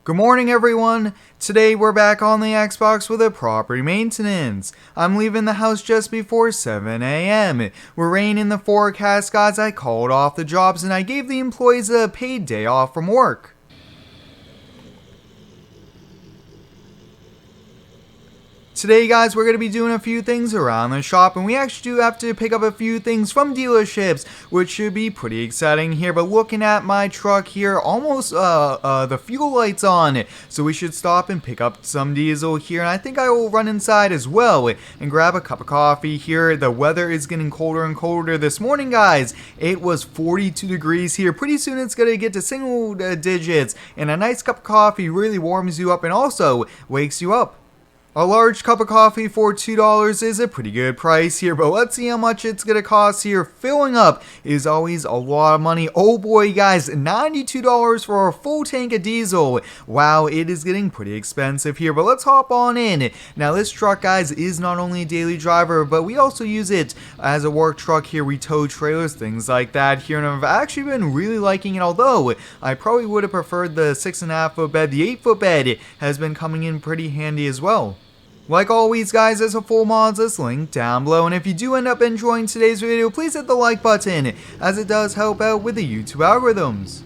Good morning, everyone. Today we're back on the Xbox with a property maintenance. I'm leaving the house just before 7 a.m. We're rain in the forecast, guys. I called off the jobs and I gave the employees a paid day off from work. Today, guys, we're going to be doing a few things around the shop, and we actually do have to pick up a few things from dealerships, which should be pretty exciting here. But looking at my truck here, almost the fuel light's on, so we should stop and pick up some diesel here. And I think I will run inside as well and grab a cup of coffee here. The weather is getting colder and colder this morning, guys. It was 42 degrees here. Pretty soon it's going to get to single digits, and a nice cup of coffee really warms you up and also wakes you up. A large cup of coffee for $2 is a pretty good price here, but let's see how much it's going to cost here. Filling up is always a lot of money. Oh boy, guys, $92 for a full tank of diesel. Wow, it is getting pretty expensive here, but let's hop on in. Now, this truck, guys, is not only a daily driver, but we also use it as a work truck here. We tow trailers, things like that here, and I've actually been really liking it, although I probably would have preferred the 6.5 foot bed. The 8 foot bed has been coming in pretty handy as well. Like always, guys, there's a full mods list linked down below, and if you do end up enjoying today's video, please hit the like button, as it does help out with the YouTube algorithms.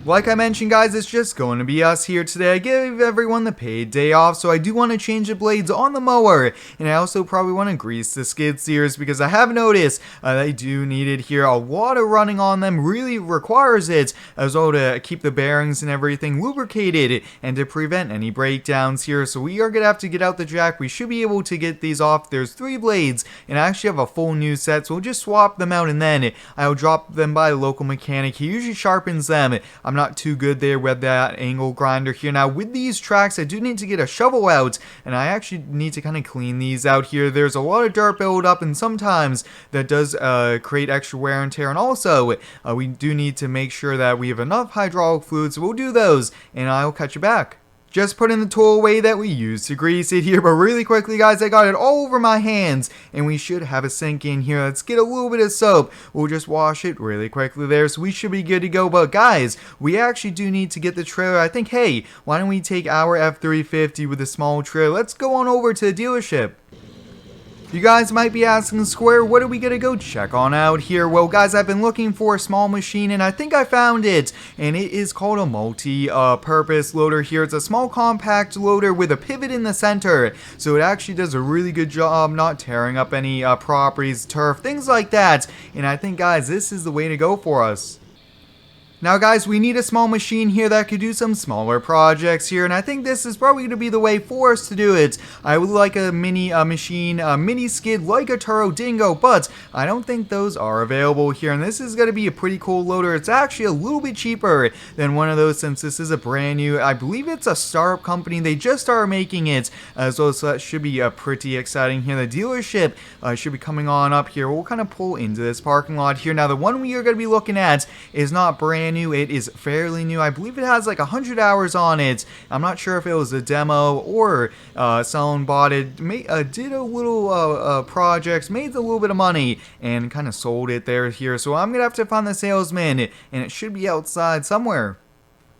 Like I mentioned, guys, it's just going to be us here today. I gave everyone the paid day off, so I do want to change the blades on the mower, and I also probably want to grease the skid steers because I have noticed they do need it here. A lot of running on them really requires it, as well to keep the bearings and everything lubricated and to prevent any breakdowns here. So we are going to have to get out the jack. We should be able to get these off. There's 3 blades, and I actually have a full new set, so we'll just swap them out, and then I'll drop them by a local mechanic. He usually sharpens them. I'm not too good there with that angle grinder here. Now, with these tracks, I do need to get a shovel out, and I actually need to kind of clean these out here. There's a lot of dirt build up, and sometimes that does create extra wear and tear, and also we do need to make sure that we have enough hydraulic fluid, so we'll do those, and I'll catch you back. Just putting the tool away that we used to grease it here, but really quickly, guys, I got it all over my hands, and we should have a sink in here. Let's get a little bit of soap. We'll just wash it really quickly there, so we should be good to go. But guys, we actually do need to get the trailer. I think, hey, why don't we take our F350 with a small trailer? Let's go on over to the dealership. You guys might be asking, Square, what are we going to go check on out here? Well, guys, I've been looking for a small machine, and I think I found it. And it is called a multi-purpose loader here. It's a small compact loader with a pivot in the center. So it actually does a really good job not tearing up any properties, turf, things like that. And I think, guys, this is the way to go for us. Now, guys, we need a small machine here that could do some smaller projects here, and I think this is probably going to be the way for us to do it. I would like a mini machine, a mini skid like a Turo Dingo, but I don't think those are available here, and this is going to be a pretty cool loader. It's actually a little bit cheaper than one of those since this is a brand new, I believe it's a startup company. They just started making it, as well, so that should be pretty exciting here. The dealership should be coming on up here. We'll kind of pull into this parking lot here. Now, the one we are going to be looking at is not brand new. It is fairly new. I believe it has like 100 hours on it. I'm not sure if it was a demo or someone bought it, did a little projects, made a little bit of money, and kind of sold it there here. So I'm gonna have to find the salesman, and it should be outside somewhere.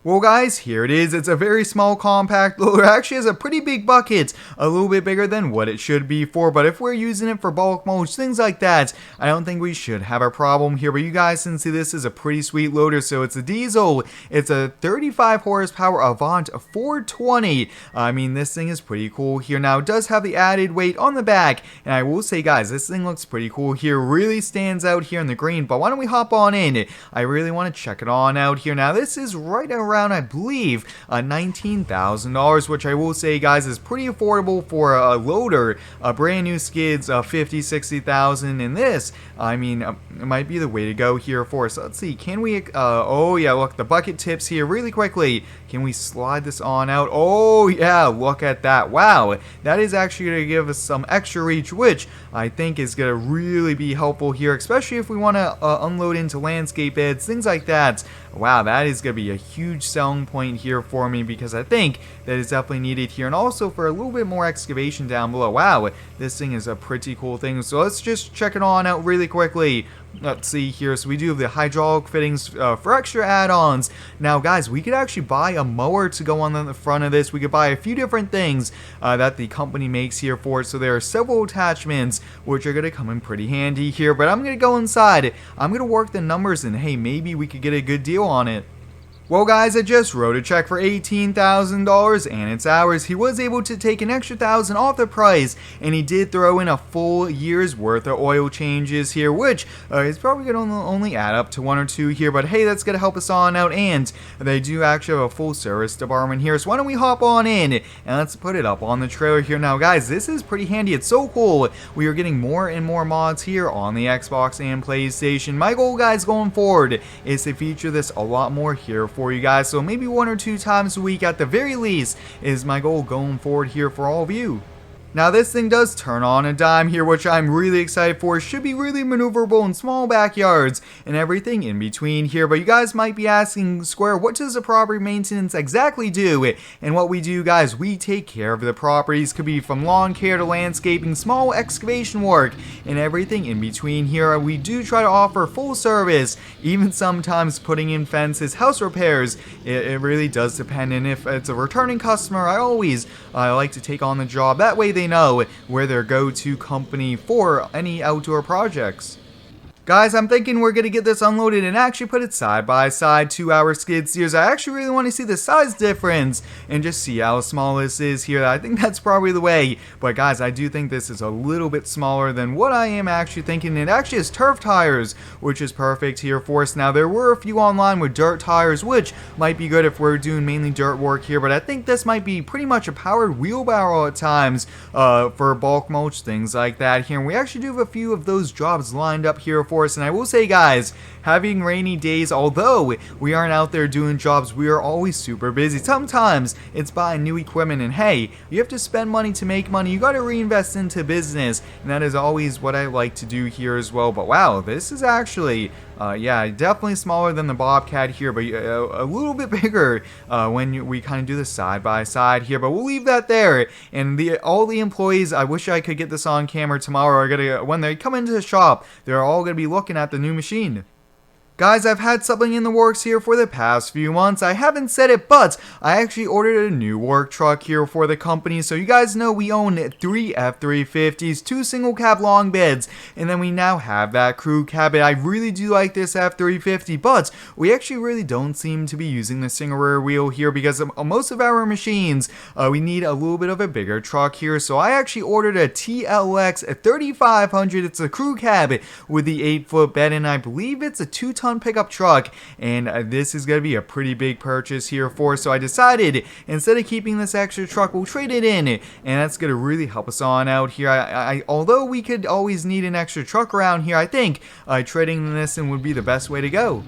Well, guys, here it is. It's a very small compact loader. Actually has a pretty big bucket, a little bit bigger than what it should be for, but if we're using it for bulk mulch, things like that, I don't think we should have a problem here. But you guys can see this is a pretty sweet loader. So it's a diesel. It's a 35 horsepower Avant 420. I mean, this thing is pretty cool here. Now, it does have the added weight on the back, and I will say, guys, this thing looks pretty cool here. Really stands out here in the green, but why don't we hop on in? I really want to check it on out here. Now, this is right around, I believe, $19,000, which I will say, guys, is pretty affordable for a loader. Brand new skids, 50, 60,000, and this, I mean, it might be the way to go here for us. Let's see, can we, oh yeah, look, the bucket tips here really quickly. Can we slide this on out? Oh yeah, look at that. Wow, that is actually going to give us some extra reach, which I think is going to really be helpful here, especially if we want to unload into landscape beds, things like that. Wow, that is going to be a huge huge selling point here for me because I think that is definitely needed here, and also for a little bit more excavation down below. Wow, this thing is a pretty cool thing. So let's just check it on out really quickly. Let's see here. So we do have the hydraulic fittings for extra add-ons. Now, guys, we could actually buy a mower to go on the front of this. We could buy a few different things that the company makes here for it. So there are several attachments which are going to come in pretty handy here. But I'm going to go inside. I'm going to work the numbers, and hey, maybe we could get a good deal on it. Well, guys, I just wrote a check for $18,000 and it's ours. He was able to take an extra $1,000 off the price, and he did throw in a full year's worth of oil changes here, which is probably going to only add up to 1 or 2 here, but hey, that's going to help us on out, and they do actually have a full service department here, so why don't we hop on in and let's put it up on the trailer here. Now, guys, this is pretty handy. It's so cool. We are getting more and more mods here on the Xbox and PlayStation. My goal, guys, going forward is to feature this a lot more here for you guys, so maybe 1 or 2 times a week at the very least is my goal going forward here for all of you. Now, this thing does turn on a dime here, which I'm really excited for. It should be really maneuverable in small backyards and everything in between here. But you guys might be asking, Square, what does the property maintenance exactly do? And what we do, guys, we take care of the properties. Could be from lawn care to landscaping, small excavation work, and everything in between here. We do try to offer full service, even sometimes putting in fences, house repairs. It really does depend. And if it's a returning customer, I always like to take on the job. That way they know where their go-to company for any outdoor projects. Guys, I'm thinking we're going to get this unloaded and actually put it side by side to our skid steers. I actually really want to see the size difference and just see how small this is here. I think that's probably the way. But guys, I do think this is a little bit smaller than what I am actually thinking. It actually has turf tires, which is perfect here for us. Now, there were a few online with dirt tires, which might be good if we're doing mainly dirt work here. But I think this might be pretty much a powered wheelbarrow at times for bulk mulch, things like that here. And we actually do have a few of those jobs lined up here for us. And I will say, guys, having rainy days, although we aren't out there doing jobs, we are always super busy. Sometimes it's buying new equipment, and hey, you have to spend money to make money. You got to reinvest into business, and that is always what I like to do here as well. But wow, this is actually yeah, definitely smaller than the Bobcat here, but a little bit bigger when we kind of do this side by side here. But we'll leave that there. And all the employees, I wish I could get this on camera tomorrow. When they come into the shop, they're all gonna be looking at the new machine. Guys, I've had something in the works here for the past few months. I haven't said it, but I actually ordered a new work truck here for the company. So you guys know we own 3 F350s, 2 single cab long beds, and then we now have that crew cab. I really do like this F350, but we actually really don't seem to be using the single rear wheel here because most of our machines, we need a little bit of a bigger truck here. So I actually ordered a TLX 3500. It's a crew cab with the 8-foot bed, and I believe it's a 2-ton pickup truck, and this is going to be a pretty big purchase here for us. So I decided instead of keeping this extra truck, we'll trade it in, and that's going to really help us on out here. Although we could always need an extra truck around here, I think trading this in would be the best way to go.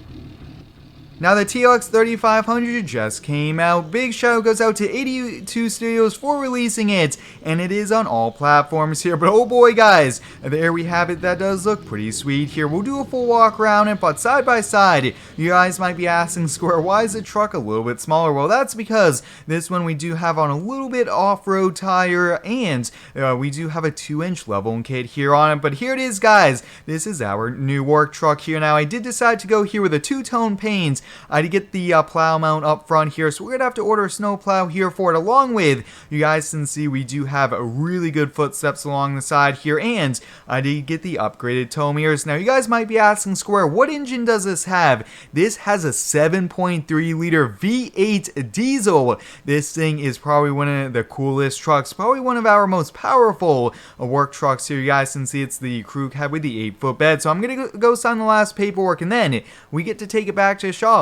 Now, the TLX 3500 just came out. Big shout goes out to 82 Studios for releasing it, and it is on all platforms here. But oh boy, guys, there we have it. That does look pretty sweet here. We'll do a full walk around it, but side by side, you guys might be asking, Square, why is the truck a little bit smaller? Well, that's because this one we do have on a little bit off-road tire, and we do have a 2-inch leveling kit here on it. But here it is, guys. This is our new work truck here. Now, I did decide to go here with a 2-tone paint. To get the plow mount up front here, so we're gonna have to order a snow plow here for it, along with, you guys can see we do have a really good footsteps along the side here, and I did get the upgraded tow mirrors. Now, you guys might be asking, Square, what engine does this have? This has a 7.3 liter V8 diesel. This thing is probably one of the coolest trucks, probably one of our most powerful work trucks here. You guys can see it's the crew cab with the 8-foot bed. So I'm gonna go sign the last paperwork, and then we get to take it back to the shop.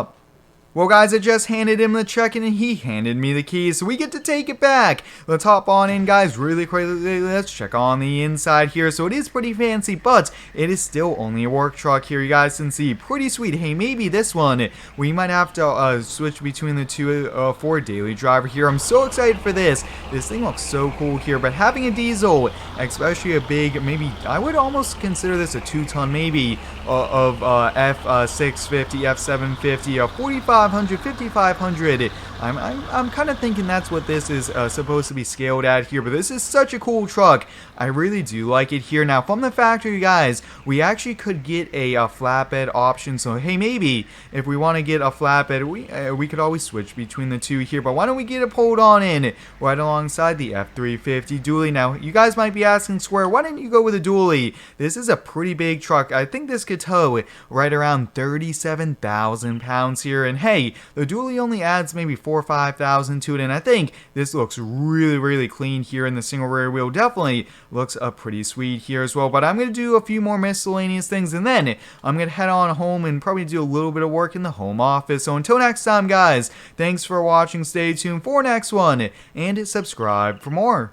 Well, guys, I just handed him the check and he handed me the keys, so we get to take it back. Let's hop on in, guys, really quickly. Let's check on the inside here. So it is pretty fancy, but it is still only a work truck here. You guys can see, pretty sweet. Hey, maybe this one, we might have to switch between the two for a daily driver here. I'm so excited for this. This thing looks so cool here, but having a diesel, especially a big, maybe, I would almost consider this a 2-ton maybe, of F650, F750, 45 4500, 5500. I'm kind of thinking that's what this is supposed to be scaled at here, but this is such a cool truck. I really do like it here. Now, from the factory, guys, we actually could get a flatbed option. So, hey, maybe if we want to get a flatbed, we could always switch between the two here. But why don't we get it pulled on in right alongside the F350 dually? Now, you guys might be asking, Square, why didn't you go with a dually? This is a pretty big truck. I think this could tow right around 37,000 pounds here. And hey, the dually only adds maybe 4,000 or 5,000 to it. And I think this looks really clean here in the single rear wheel. Definitely looks pretty sweet here as well. But I'm going to do a few more miscellaneous things, and then I'm going to head on home and probably do a little bit of work in the home office. So until next time, guys, thanks for watching. Stay tuned for next one, and subscribe for more.